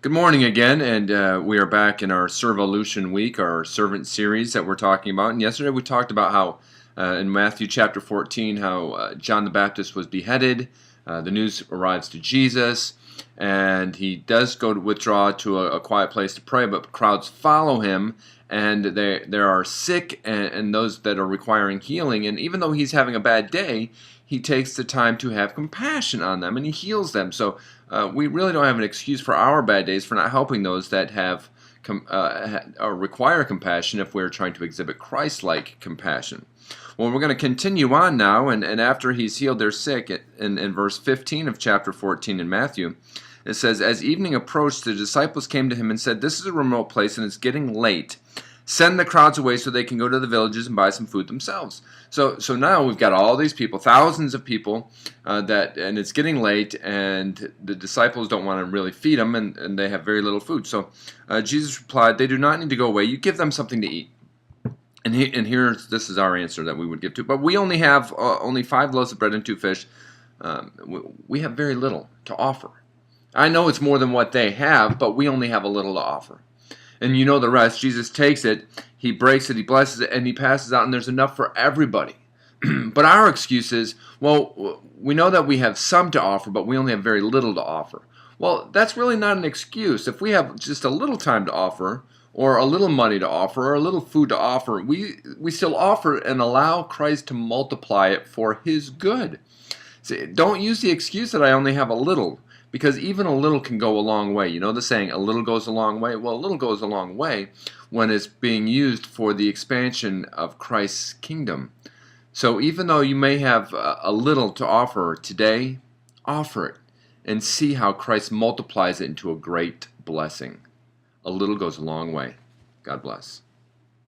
Good morning again, and we are back in our Servolution week, our servant series that we're talking about. And yesterday we talked about how in Matthew chapter 14, how John the Baptist was beheaded. The news arrives to Jesus, and he does go to withdraw to a quiet place to pray, but crowds follow him, and there are sick and those that are requiring healing. And even though he's having a bad day, he takes the time to have compassion on them, and he heals them. So we really don't have an excuse for our bad days for not helping those that have require compassion if we're trying to exhibit Christ-like compassion. Well, we're going to continue on now, and after he's healed their sick, in verse 15 of chapter 14 in Matthew, it says, "As evening approached, the disciples came to him and said, 'This is a remote place, and it's getting late. Send the crowds away so they can go to the villages and buy some food themselves.'" So now we've got all these people, thousands of people, and it's getting late, and the disciples don't want to really feed them, and they have very little food. So Jesus replied, "They do not need to go away. You give them something to eat." And this is our answer that we would give to. But we only have only 5 loaves of bread and 2 fish. We have very little to offer. I know it's more than what they have, but we only have a little to offer. And you know the rest. Jesus takes it, he breaks it, he blesses it, and he passes out, and there's enough for everybody. But our excuse is, well, we know that we have some to offer, but we only have very little to offer. Well, that's really not an excuse. If we have just a little time to offer, or a little money to offer, or a little food to offer, we still offer and allow Christ to multiply it for his good. See, don't use the excuse that I only have a little, because even a little can go a long way. You know the saying, a little goes a long way? Well, a little goes a long way when it's being used for the expansion of Christ's kingdom. So even though you may have a little to offer today, offer it and see how Christ multiplies it into a great blessing. A little goes a long way. God bless.